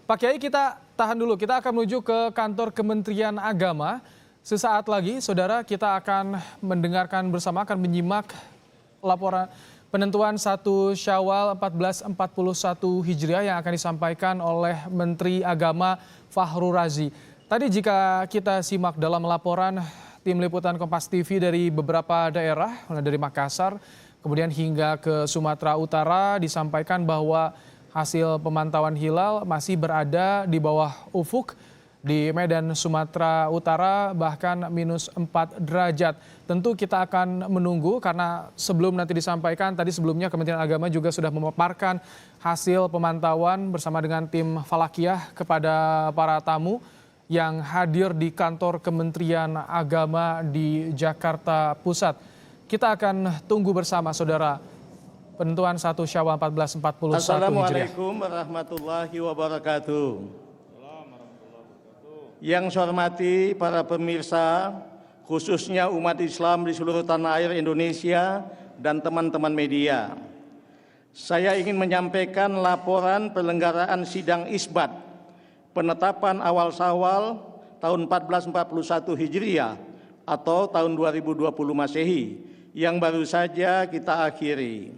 Pak Kiai, kita tahan dulu. Kita akan menuju ke kantor Kementerian Agama. Sesaat lagi, saudara, kita akan mendengarkan bersama, akan menyimak laporan penentuan 1 Syawal 1441 Hijriah yang akan disampaikan oleh Menteri Agama Fahrul Razi. Tadi jika kita simak dalam laporan tim liputan Kompas TV dari beberapa daerah, mulai dari Makassar, kemudian hingga ke Sumatera Utara, disampaikan bahwa hasil pemantauan hilal masih berada di bawah ufuk. Di Medan, Sumatera Utara bahkan minus 4 derajat. Tentu kita akan menunggu karena sebelum nanti disampaikan, tadi sebelumnya Kementerian Agama juga sudah memaparkan hasil pemantauan bersama dengan tim Falakiyah kepada para tamu yang hadir di kantor Kementerian Agama di Jakarta Pusat. Kita akan tunggu bersama, saudara, penentuan 1 Syawal 1441 Hijriah. Assalamualaikum warahmatullahi wabarakatuh. Yang saya hormati para pemirsa, khususnya umat Islam di seluruh tanah air Indonesia dan teman-teman media. Saya ingin menyampaikan laporan penyelenggaraan sidang isbat penetapan awal Syawal tahun 1441 Hijriah atau tahun 2020 Masehi yang baru saja kita akhiri.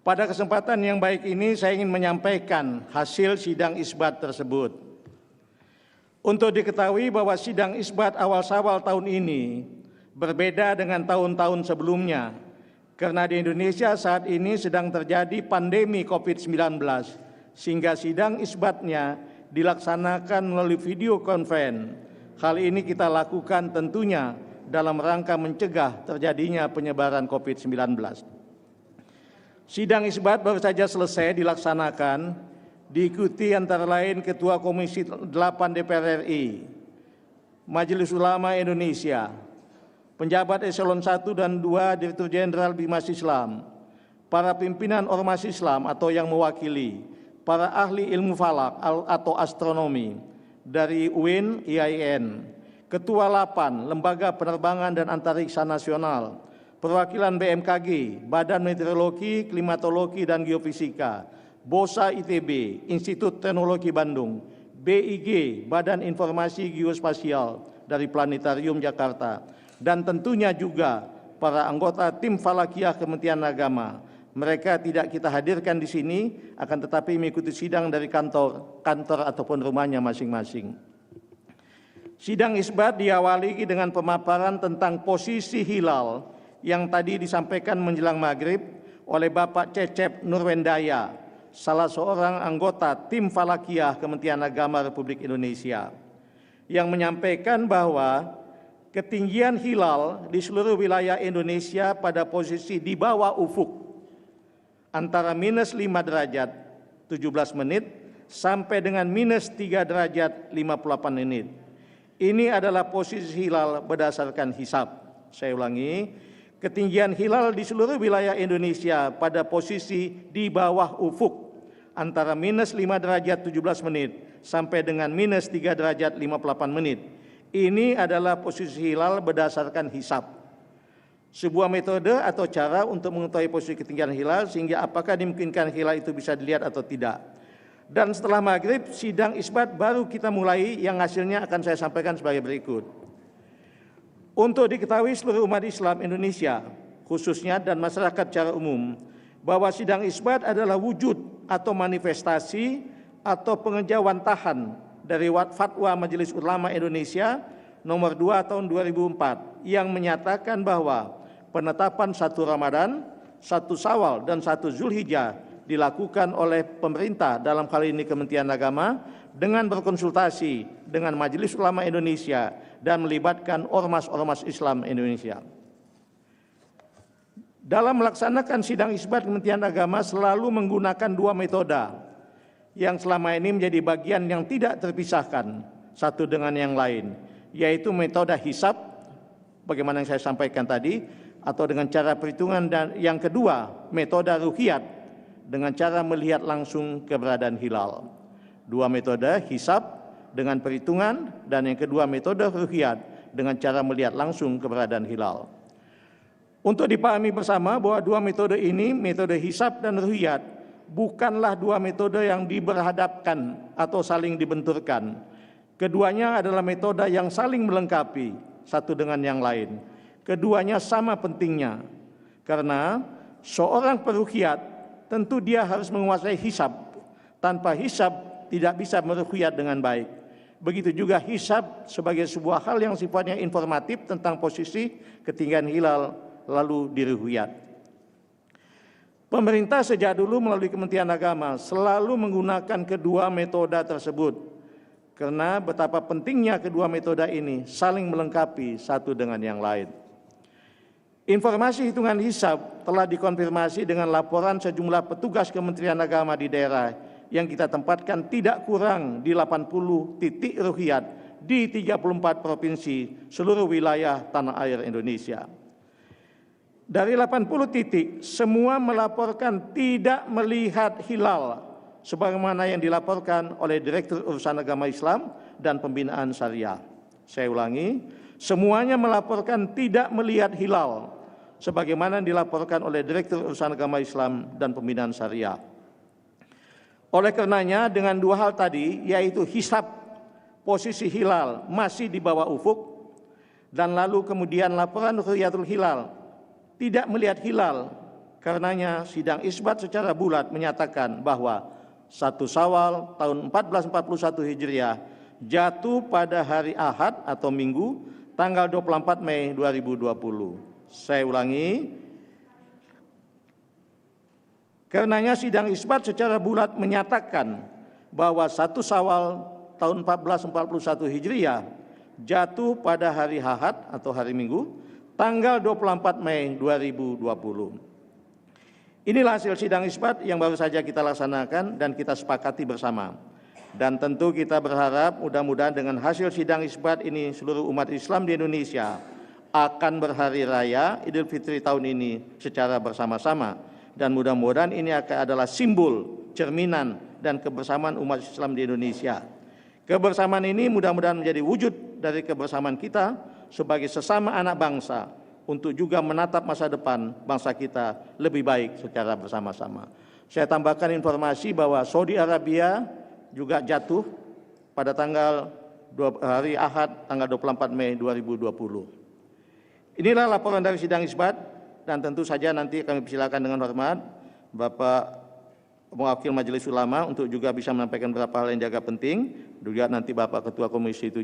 Pada kesempatan yang baik ini saya ingin menyampaikan hasil sidang isbat tersebut. Untuk diketahui bahwa sidang isbat awal Syawal tahun ini berbeda dengan tahun-tahun sebelumnya karena di Indonesia saat ini sedang terjadi pandemi COVID-19 sehingga sidang isbatnya dilaksanakan melalui video conference. Hal ini kita lakukan tentunya dalam rangka mencegah terjadinya penyebaran COVID-19. Sidang isbat baru saja selesai dilaksanakan, diikuti antara lain Ketua Komisi 8 DPR RI, Majelis Ulama Indonesia, penjabat eselon 1 dan 2 Direktur Jenderal Bimas Islam, para pimpinan ormas Islam atau yang mewakili, para ahli ilmu falak atau astronomi dari UIN, IAIN, Ketua 8 Lembaga Penerbangan dan Antariksa Nasional, perwakilan BMKG, Badan Meteorologi, Klimatologi dan Geofisika, BOSA ITB, Institut Teknologi Bandung, BIG, Badan Informasi Geospasial dari Planetarium Jakarta, dan tentunya juga para anggota tim Falakiyah Kementerian Agama. Mereka tidak kita hadirkan di sini, akan tetapi mengikuti sidang dari kantor ataupun rumahnya masing-masing. Sidang isbat diawali dengan pemaparan tentang posisi hilal yang tadi disampaikan menjelang maghrib oleh Bapak Cecep Nurwendaya, salah seorang anggota tim Falakiyah Kementerian Agama Republik Indonesia, yang menyampaikan bahwa ketinggian hilal di seluruh wilayah Indonesia pada posisi di bawah ufuk antara minus 5 derajat 17 menit sampai dengan minus 3 derajat 58 menit. Ini adalah posisi hilal berdasarkan hisab. Saya ulangi, ketinggian hilal di seluruh wilayah Indonesia pada posisi di bawah ufuk antara minus 5 derajat 17 menit sampai dengan minus 3 derajat 58 menit. Ini adalah posisi hilal berdasarkan hisab. Sebuah metode atau cara untuk mengetahui posisi ketinggian hilal sehingga apakah dimungkinkan hilal itu bisa dilihat atau tidak. Dan setelah maghrib, sidang isbat baru kita mulai yang hasilnya akan saya sampaikan sebagai berikut. Untuk diketahui seluruh umat Islam Indonesia, khususnya dan masyarakat secara umum, bahwa sidang isbat adalah wujud atau manifestasi atau pengejawantahan dari Fatwa Majelis Ulama Indonesia nomor 2 tahun 2004 yang menyatakan bahwa penetapan 1 Ramadan, 1 Syawal dan 1 Zulhijjah dilakukan oleh pemerintah dalam hal ini Kementerian Agama dengan berkonsultasi dengan Majelis Ulama Indonesia dan melibatkan ormas-ormas Islam Indonesia. Dalam melaksanakan sidang isbat Kementerian Agama selalu menggunakan 2 metode yang selama ini menjadi bagian yang tidak terpisahkan satu dengan yang lain, yaitu metode hisab, bagaimana yang saya sampaikan tadi, atau dengan cara perhitungan, dan yang kedua metode ruhiyat dengan cara melihat langsung keberadaan hilal. 2 metode, hisab dengan perhitungan, dan yang kedua metode ruhiyat dengan cara melihat langsung keberadaan hilal. Untuk dipahami bersama bahwa 2 metode ini, metode hisab dan ruhiyat, bukanlah dua metode yang diberhadapkan atau saling dibenturkan. Keduanya adalah metode yang saling melengkapi satu dengan yang lain. Keduanya sama pentingnya, karena seorang peruqyat tentu dia harus menguasai hisab. Tanpa hisab tidak bisa meruqyat dengan baik. Begitu juga hisab sebagai sebuah hal yang sifatnya informatif tentang posisi ketinggian hilal lalu diruqyat. Pemerintah sejak dulu melalui Kementerian Agama selalu menggunakan kedua metode tersebut, karena betapa pentingnya kedua metode ini saling melengkapi satu dengan yang lain. Informasi hitungan hisab telah dikonfirmasi dengan laporan sejumlah petugas Kementerian Agama di daerah yang kita tempatkan tidak kurang di 80 titik ruqyat di 34 provinsi seluruh wilayah tanah air Indonesia. Dari 80 titik, semua melaporkan tidak melihat hilal sebagaimana yang dilaporkan oleh Direktur Urusan Agama Islam dan Pembinaan Syariah. Saya ulangi, semuanya melaporkan tidak melihat hilal sebagaimana dilaporkan oleh Direktur Urusan Agama Islam dan Pembinaan Syariah. Oleh karenanya dengan dua hal tadi, yaitu hisab posisi hilal masih di bawah ufuk, dan lalu kemudian laporan ru'yatul hilal tidak melihat hilal, karenanya sidang isbat secara bulat menyatakan bahwa 1 Syawal tahun 1441 Hijriah jatuh pada hari Ahad atau Minggu tanggal 24 Mei 2020. Saya ulangi, karenanya sidang isbat secara bulat menyatakan bahwa 1 Syawal tahun 1441 Hijriah jatuh pada hari Ahad atau hari Minggu tanggal 24 Mei 2020. Inilah hasil sidang isbat yang baru saja kita laksanakan dan kita sepakati bersama. Dan tentu kita berharap mudah-mudahan dengan hasil sidang isbat ini seluruh umat Islam di Indonesia akan berhari raya Idul Fitri tahun ini secara bersama-sama. Dan mudah-mudahan ini akan adalah simbol, cerminan, dan kebersamaan umat Islam di Indonesia. Kebersamaan ini mudah-mudahan menjadi wujud dari kebersamaan kita sebagai sesama anak bangsa, untuk juga menatap masa depan bangsa kita lebih baik secara bersama-sama. Saya tambahkan informasi bahwa Saudi Arabia juga jatuh pada hari Ahad tanggal 24 Mei 2020. Inilah laporan dari sidang isbat, dan tentu saja nanti kami persilakan dengan hormat Bapak Mewakil Majelis Ulama untuk juga bisa menyampaikan beberapa hal yang jaga penting, juga nanti Bapak Ketua Komisi 8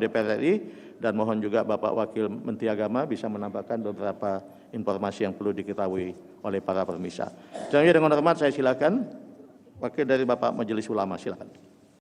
DPR RI, dan mohon juga Bapak Wakil Menteri Agama bisa menambahkan beberapa informasi yang perlu diketahui oleh para pemirsa. Selanjutnya dengan hormat saya silakan Wakil dari Bapak Majelis Ulama, silakan.